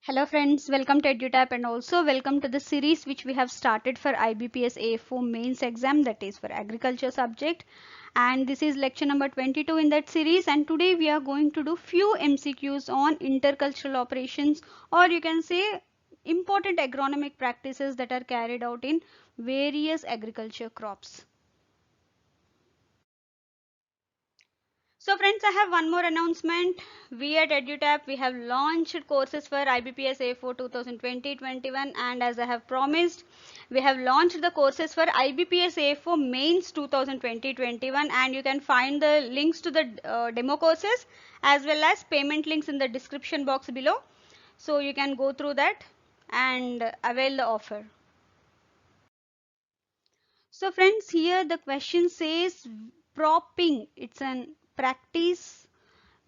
Hello friends, welcome to EduTap and also welcome to the series which we have started for IBPS A4 mains exam, that is for agriculture subject, and this is lecture number 22 in that series. And today we are going to do few MCQs on intercultural operations, or you can say important agronomic practices that are carried out in various agriculture crops. So friends, I have one more announcement. We at EduTap, we have launched courses for IBPS A4 2020-21, and as I have promised, we have launched the courses for IBPS A4 mains 2020-21, and you can find the links to the demo courses as well as payment links in the description box below. So you can go through that and avail the offer. So friends, here the question says propping. It's an practice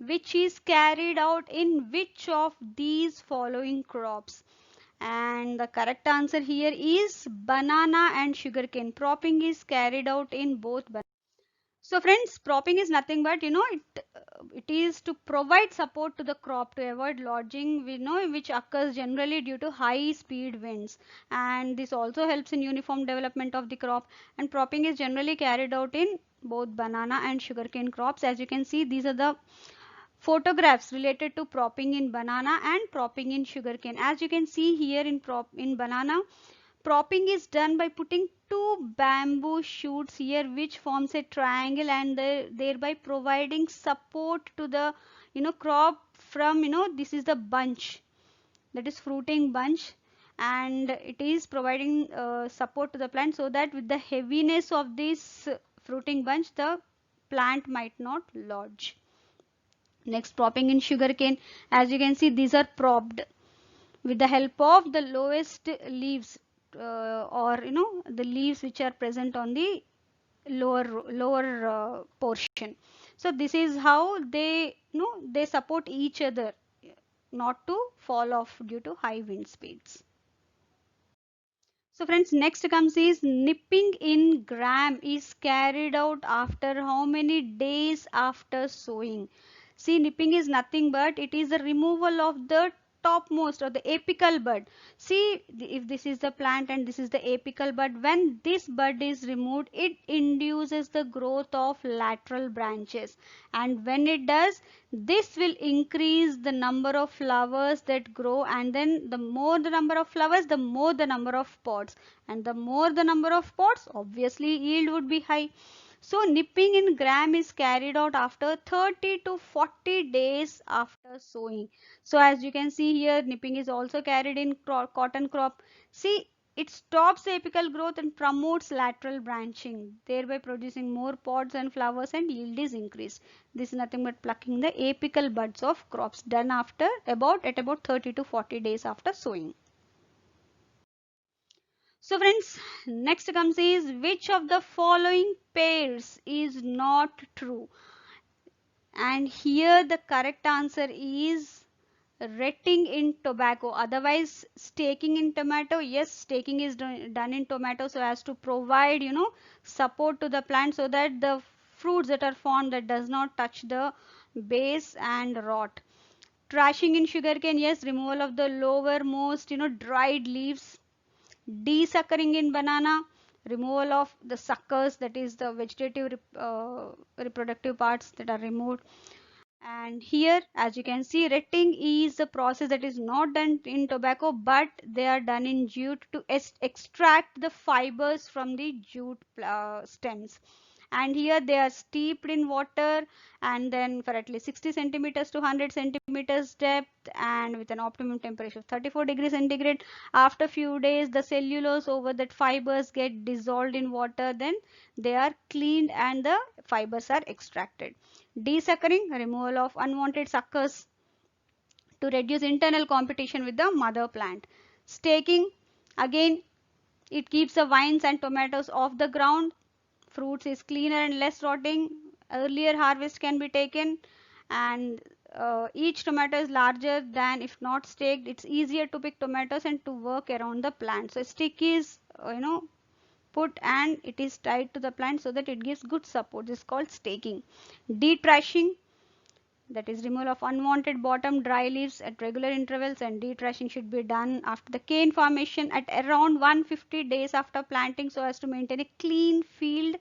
which is carried out in which of these following crops, and the correct answer here is banana and sugarcane. Propping is carried out in both. So friends, propping is nothing but it is to provide support to the crop to avoid lodging, we know, which occurs generally due to high speed winds, and this also helps in uniform development of the crop. And propping is generally carried out in both banana and sugarcane crops. As you can see, these are the photographs related to propping in banana and propping in sugarcane. As you can see here, in banana, propping is done by putting two bamboo shoots here which forms a triangle, and thereby providing support to the crop from, this is the bunch, that is fruiting bunch, and it is providing support to the plant so that with the heaviness of this fruiting bunch the plant might not lodge. Next, propping in sugarcane. As you can see, these are propped with the help of the lowest leaves, or the leaves which are present on the lower portion. So this is how they they support each other not to fall off due to high wind speeds. So friends, next comes is nipping in gram is carried out after how many days after sowing. See, nipping is nothing but it is the removal of the topmost or the apical bud. See, if this is the plant and this is the apical bud, when this bud is removed, it induces the growth of lateral branches, and when it does, this will increase the number of flowers that grow, and then the more the number of flowers, the more the number of pods, and the more the number of pods, obviously yield would be high. So nipping in gram is carried out after 30 to 40 days after sowing. So as you can see here, nipping is also carried in cotton crop. See, it stops the apical growth and promotes lateral branching, thereby producing more pods and flowers, and yield is increased. This is nothing but plucking the apical buds of crops, done after about 30 to 40 days after sowing. So friends, next comes is which of the following pairs is not true? And here the correct answer is retting in tobacco, otherwise staking in tomato. Yes, staking is done in tomato so as to provide support to the plant so that the fruits that are formed that does not touch the base and rot. Trashing in sugarcane, yes, removal of the lowermost dried leaves. Desuckering in banana, removal of the suckers, that is the vegetative reproductive parts that are removed. And here, as you can see, retting is a process that is not done in tobacco, but they are done in jute to extract the fibers from the jute stems. And here they are steeped in water, and then for at least 60 centimeters to 100 centimeters depth, and with an optimum temperature of 34 degrees centigrade. After few days, the cellulose over that fibers get dissolved in water, then they are cleaned and the fibers are extracted. Desuckering, removal of unwanted suckers to reduce internal competition with the mother plant. Staking, again, it keeps the vines and tomatoes off the ground. Fruits is cleaner and less rotting. Earlier harvest can be taken, and each tomato is larger than if not staked. It's easier to pick tomatoes and to work around the plant. So stick is put and it is tied to the plant so that it gives good support. This is called staking. Detrashing, that is removal of unwanted bottom dry leaves at regular intervals, and detrashing should be done after the cane formation at around 150 days after planting so as to maintain a clean field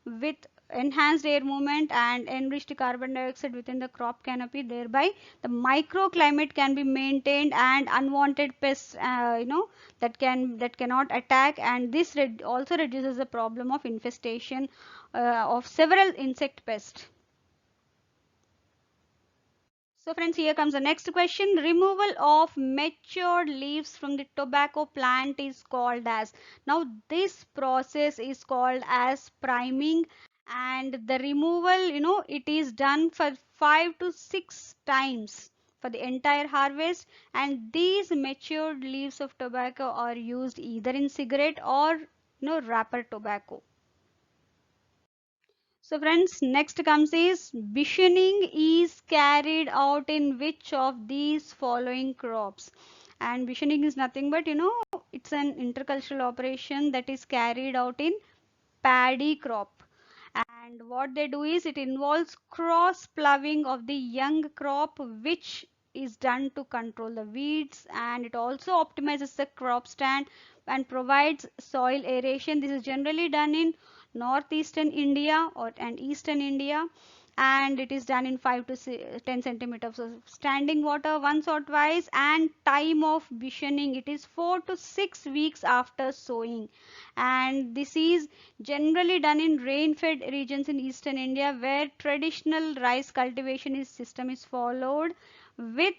with enhanced air movement and enriched carbon dioxide within the crop canopy. Thereby the microclimate can be maintained and unwanted pests that cannot attack, and this also reduces the problem of infestation of several insect pests. So friends, here comes the next question. Removal of matured leaves from the tobacco plant is called as. Now this process is called as priming, and the removal, it is done for 5 to 6 times for the entire harvest, and these matured leaves of tobacco are used either in cigarette or wrapper tobacco. So friends, next comes is bushing is carried out in which of these following crops? And bushing is nothing but it's an intercultural operation that is carried out in paddy crop. And what they do is it involves cross ploughing of the young crop, which is done to control the weeds, and it also optimizes the crop stand and provides soil aeration. This is generally done in northeastern India and eastern India, and it is done in 5 to 10 centimeters of standing water once or twice, and time of bushing it is 4 to 6 weeks after sowing, and this is generally done in rain-fed regions in eastern India where traditional rice cultivation system is followed with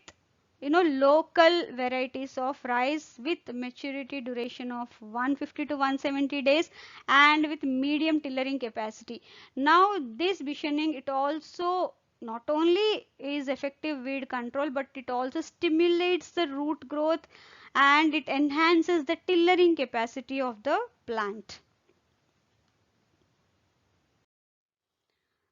local varieties of rice with maturity duration of 150 to 170 days and with medium tillering capacity. Now this bushing it also not only is effective weed control, but it also stimulates the root growth and it enhances the tillering capacity of the plant.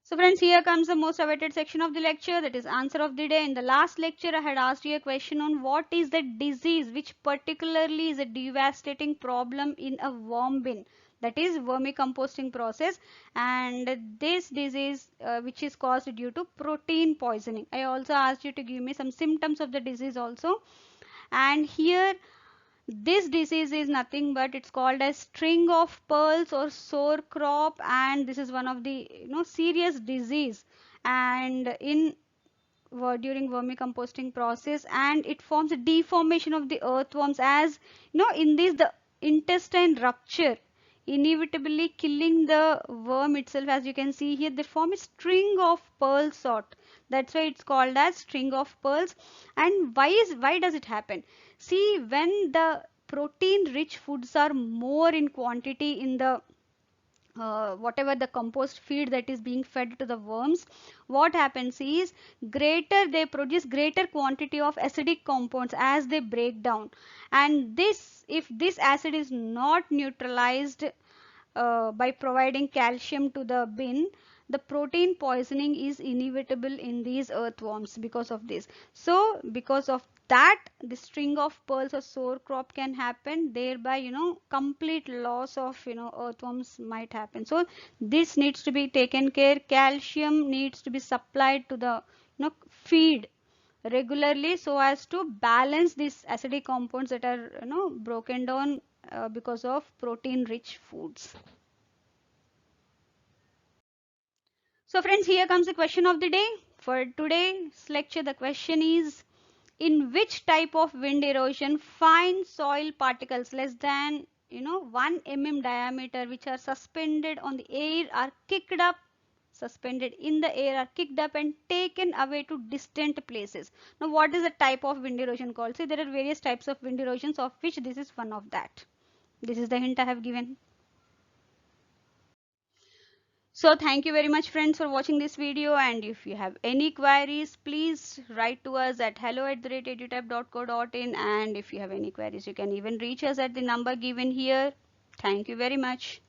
So friends, here comes the most awaited section of the lecture, that is answer of the day. In the last lecture I had asked you a question on what is the disease which particularly is a devastating problem in a worm bin, that is vermicomposting process, and this disease which is caused due to protein poisoning. I also asked you to give me some symptoms of the disease also, and here this disease is nothing but it's called as string of pearls or sore crop, and this is one of the serious disease and in during vermicomposting process, and it forms a deformation of the earthworms, as in this the intestine rupture inevitably killing the worm itself. As you can see here, they form a string of pearl sort, that's why it's called as string of pearls. And why does it happen? See, when the protein rich foods are more in quantity in the whatever the compost feed that is being fed to the worms, what happens is greater they produce greater quantity of acidic compounds as they break down, and this if this acid is not neutralized by providing calcium to the bin, the protein poisoning is inevitable in these earthworms because of this. So because of that, the string of pearls or sore crop can happen, thereby complete loss of earthworms might happen. So this needs to be taken care. Calcium needs to be supplied to the feed regularly so as to balance these acidic compounds that are broken down because of protein rich foods. So friends, here comes the question of the day. For today's lecture, the question is, in which type of wind erosion fine soil particles less than 1 mm diameter which are suspended on the air are kicked up, suspended in the air are kicked up and taken away to distant places? Now what is the type of wind erosion called? See, there are various types of wind erosions, of which this is one of that. This is the hint I have given. So thank you very much friends for watching this video, and if you have any queries, please write to us at hello@edutype.co.in, and if you have any queries you can even reach us at the number given here. Thank you very much.